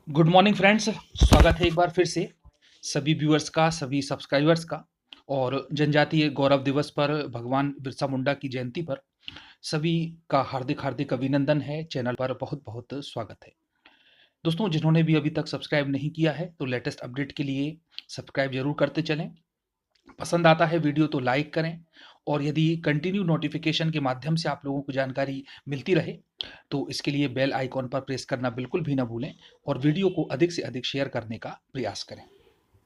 Good morning friends. स्वागत है एक बार फिर से सभी व्यूअर्स का, सभी सब्सक्राइबर्स का। और जनजातीय गौरव दिवस पर, भगवान बिरसा मुंडा की जयंती पर सभी का हार्दिक हार्दिक अभिनंदन है। चैनल पर बहुत बहुत स्वागत है। दोस्तों, जिन्होंने भी अभी तक सब्सक्राइब नहीं किया है तो लेटेस्ट अपडेट के लिए सब्सक्राइब जरूर करते चलें। पसंद आता है वीडियो तो लाइक करें, और यदि कंटिन्यू नोटिफिकेशन के माध्यम से आप लोगों को जानकारी मिलती रहे तो इसके लिए बेल आइकॉन पर प्रेस करना बिल्कुल भी ना भूलें, और वीडियो को अधिक से अधिक शेयर करने का प्रयास करें।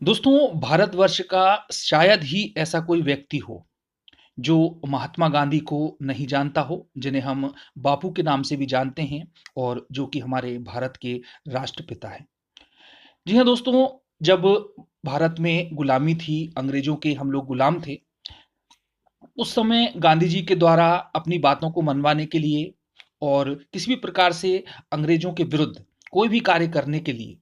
दोस्तों, भारतवर्ष का शायद ही ऐसा कोई व्यक्ति हो जो महात्मा गांधी को नहीं जानता हो, जिन्हें हम बापू के नाम से भी जानते हैं और जो कि हमारे भारत के राष्ट्रपिता हैं। जी हाँ दोस्तों, जब भारत में गुलामी थी, अंग्रेजों के हम लोग गुलाम थे, उस समय गांधी जी के द्वारा अपनी बातों को मनवाने के लिए और किसी भी प्रकार से अंग्रेजों के विरुद्ध कोई भी कार्य करने के लिए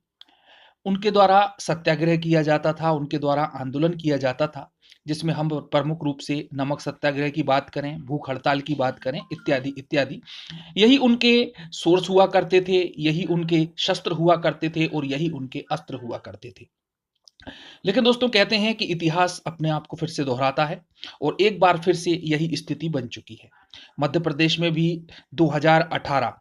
उनके द्वारा सत्याग्रह किया जाता था, उनके द्वारा आंदोलन किया जाता था, जिसमें हम प्रमुख रूप से नमक सत्याग्रह की बात करें, भूख हड़ताल की बात करें, इत्यादि इत्यादि। यही उनके सोर्स हुआ करते थे, यही उनके शस्त्र हुआ करते थे और यही उनके अस्त्र हुआ करते थे। लेकिन दोस्तों, कहते हैं कि इतिहास अपने आप को फिर से दोहराता है और एक बार फिर से यही स्थिति बन चुकी है। मध्य प्रदेश में भी 2018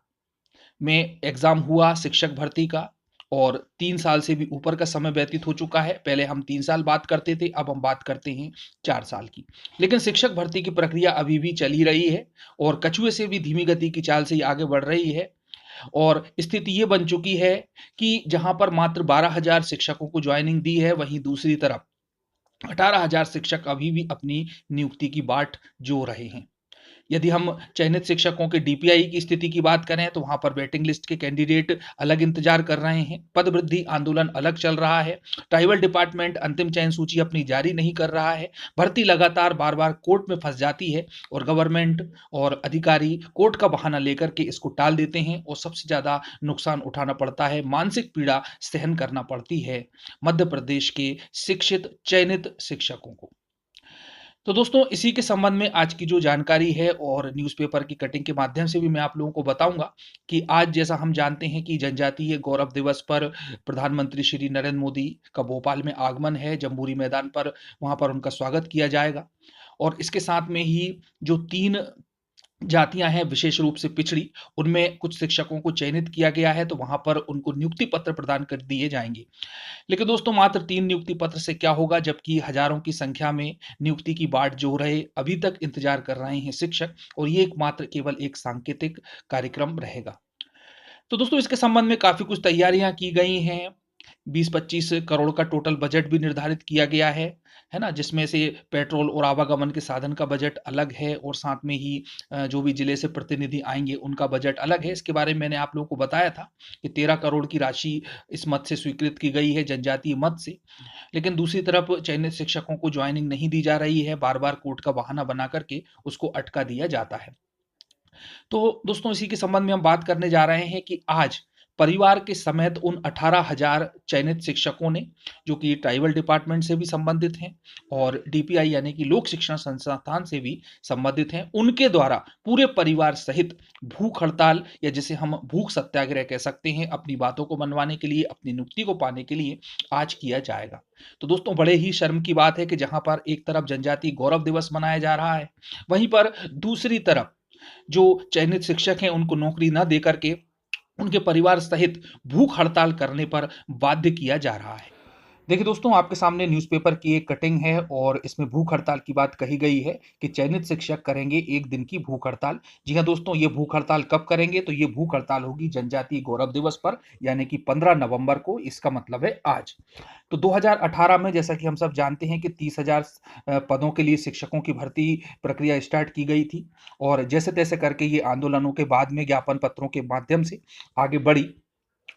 में एग्जाम हुआ शिक्षक भर्ती का, और 3 साल से भी ऊपर का समय व्यतीत हो चुका है। पहले हम 3 साल बात करते थे, अब हम बात करते हैं 4 साल की। लेकिन शिक्षक भर्ती की प्रक्रिया अभी भी चल ही रही है और कछुए से भी धीमी गति की चाल से ये आगे बढ़ रही है। और स्थिति ये बन चुकी है कि जहां पर मात्र 12,000 शिक्षकों को ज्वाइनिंग दी है, वहीं दूसरी तरफ 18,000 शिक्षक अभी भी अपनी नियुक्ति की बाट जो रहे हैं। यदि हम चयनित शिक्षकों के डीपीआई की स्थिति की बात करें तो वहां पर वेटिंग लिस्ट के कैंडिडेट अलग इंतजार कर रहे हैं, पद वृद्धि आंदोलन अलग चल रहा है, ट्राइबल डिपार्टमेंट अंतिम चयन सूची अपनी जारी नहीं कर रहा है, भर्ती लगातार बार बार कोर्ट में फंस जाती है और गवर्नमेंट और अधिकारी कोर्ट का बहाना लेकर के इसको टाल देते हैं, और सबसे ज्यादा नुकसान उठाना पड़ता है, मानसिक पीड़ा सहन करना पड़ती है मध्य प्रदेश के शिक्षित चयनित शिक्षकों को। तो दोस्तों, इसी के संबंध में आज की जो जानकारी है और न्यूज़पेपर की कटिंग के माध्यम से भी मैं आप लोगों को बताऊंगा कि आज, जैसा हम जानते हैं कि जनजातीय गौरव दिवस पर प्रधानमंत्री श्री नरेंद्र मोदी का भोपाल में आगमन है, जम्बूरी मैदान पर, वहां पर उनका स्वागत किया जाएगा। और इसके साथ में ही जो 3 जातियां हैं विशेष रूप से पिछड़ी, उनमें कुछ शिक्षकों को चयनित किया गया है, तो वहां पर उनको नियुक्ति पत्र प्रदान कर दिए जाएंगे। लेकिन दोस्तों, मात्र 3 नियुक्ति पत्र से क्या होगा, जबकि हजारों की संख्या में नियुक्ति की बाट जो रहे अभी तक इंतजार कर रहे हैं शिक्षक, और ये मात्र केवल एक सांकेतिक कार्यक्रम रहेगा। तो दोस्तों, इसके संबंध में काफी कुछ तैयारियां की गई हैं। 20-25 करोड़ का टोटल बजट भी निर्धारित किया गया है ना, जिसमें से पेट्रोल और आवागमन के साधन का बजट अलग है, और साथ में ही जो भी जिले से प्रतिनिधि आएंगे उनका बजट अलग है। इसके बारे में मैंने आप लोगों को बताया था कि 13 करोड़ की राशि इस मद से स्वीकृत की गई है, जनजातीय मद से। लेकिन दूसरी तरफ चयनित शिक्षकों को ज्वाइनिंग नहीं दी जा रही है, बार बार कोर्ट का बहाना बना करके उसको अटका दिया जाता है। तो दोस्तों, इसी के संबंध में हम बात करने जा रहे हैं कि आज परिवार के समेत उन 18,000 चयनित शिक्षकों ने, जो कि ट्राइबल डिपार्टमेंट से भी संबंधित हैं और डीपीआई यानी कि लोक शिक्षण संस्थान से भी संबंधित हैं, उनके द्वारा पूरे परिवार सहित भूख हड़ताल, या जिसे हम भूख सत्याग्रह कह सकते हैं, अपनी बातों को मनवाने के लिए, अपनी नियुक्ति को पाने के लिए आज किया जाएगा। तो दोस्तों, बड़े ही शर्म की बात है कि जहां पर एक तरफ जनजातीय गौरव दिवस मनाया जा रहा है, वहीं पर दूसरी तरफ जो चयनित शिक्षक हैं उनको नौकरी न देकर के उनके परिवार सहित भूख हड़ताल करने पर बाध्य किया जा रहा है। देखिए दोस्तों, आपके सामने न्यूज़पेपर की एक कटिंग है और इसमें भूख हड़ताल की बात कही गई है कि चयनित शिक्षक करेंगे 1 दिन की भूख हड़ताल। जी हाँ दोस्तों, ये भूख हड़ताल कब करेंगे, तो ये भूख हड़ताल होगी जनजातीय गौरव दिवस पर, यानी कि 15 नवंबर को। इसका मतलब है आज। तो 2018 में, जैसा कि हम सब जानते हैं कि 30,000 पदों के लिए शिक्षकों की भर्ती प्रक्रिया स्टार्ट की गई थी, और जैसे तैसे करके ये आंदोलनों के बाद में ज्ञापन पत्रों के माध्यम से आगे बढ़ी,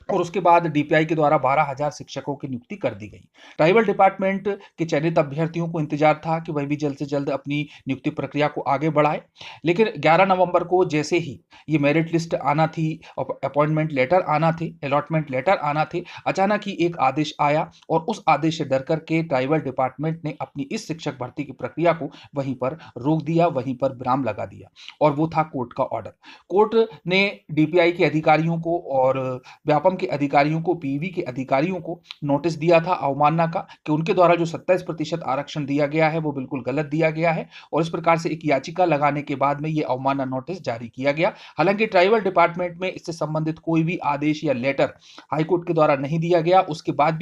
और उसके बाद डीपीआई के द्वारा 12,000 शिक्षकों की नियुक्ति कर दी गई। ट्राइबल डिपार्टमेंट के चयनित अभ्यर्थियों को इंतजार था कि वह भी जल्द से जल्द अपनी नियुक्ति प्रक्रिया को आगे बढ़ाए। लेकिन 11 नवंबर को जैसे ही ये मेरिट लिस्ट आना थी, अपॉइंटमेंट लेटर आना थे, अलॉटमेंट लेटर आना थे, अचानक ही एक आदेश आया, और उस आदेश से डर करके ट्राइबल डिपार्टमेंट ने अपनी इस शिक्षक भर्ती की प्रक्रिया को वहीं पर रोक दिया, वहीं पर विराम लगा दिया, और वो था कोर्ट का ऑर्डर। कोर्ट ने डीपीआई के अधिकारियों को और व्यापम के अधिकारियों को, पीईबी के अधिकारियों को नोटिस दिया था अवमानना का कि उनके द्वारा जो 27% आरक्षण दिया गया है वो बिल्कुल गलत दिया गया है, और इस प्रकार से एक याचिका लगाने के बाद में ये अवमानना नोटिस जारी किया गया। हालांकि ट्राइबल डिपार्टमेंट में इससे संबंधित कोई भी आदेश या लेटर हाईकोर्ट के द्वारा नहीं दिया गया। उसके बाद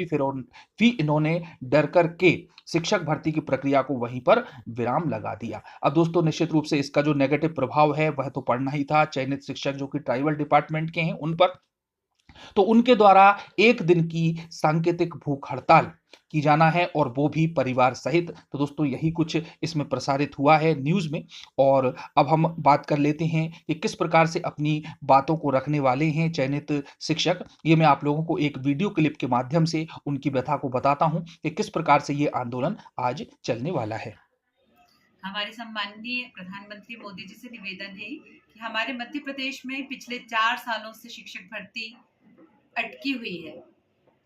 भी इन्होंने डर कर के शिक्षक भर्ती की प्रक्रिया को वहीं पर विराम लगा दिया। अब दोस्तों निश्चित रूप से इसका जो नेगेटिव प्रभाव है वह तो पड़ना ही था चयनित शिक्षक जो कि ट्राइबल डिपार्टमेंट के हैं उन पर। तो उनके द्वारा एक दिन की सांकेतिक भूख हड़ताल की जाना है, और वो भी परिवार सहित। तो दोस्तों यही कुछ इसमें प्रसारित हुआ है न्यूज में। और अब हम बात कर लेते हैं कि किस प्रकार से अपनी बातों को रखने वाले हैं चयनित शिक्षक। ये मैं आप लोगों को एक वीडियो क्लिप के माध्यम से उनकी व्यथा को बताता हूं कि किस प्रकार से ये आंदोलन आज चलने वाला है। हमारे सम्माननीय प्रधानमंत्री मोदी जी से निवेदन है कि हमारे मध्य प्रदेश में पिछले 4 सालों से शिक्षक भर्ती अटकी हुई है,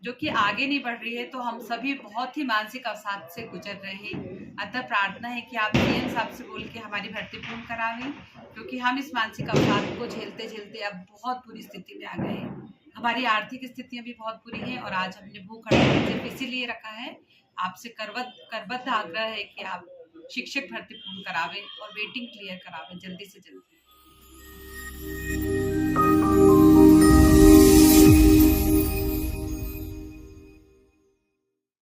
जो कि आगे नहीं बढ़ रही है। तो हम सभी बहुत ही मानसिक अवसाद से गुजर रहे हैं। अतः प्रार्थना है कि आप सीएम साहब से बोल के हमारी भर्ती पूर्ण करावें, क्योंकि हम इस मानसिक अवसाद को झेलते झेलते अब बहुत बुरी स्थिति में आ गए हैं। हमारी आर्थिक स्थितियां भी बहुत बुरी हैं, और आज हमने भूख हड़ताल सिर्फ इसीलिए रखा है। आपसे करबद्ध आग्रह है कि आप शिक्षक भर्ती पूर्ण करावें और वेटिंग क्लियर करावें जल्दी से जल्दी।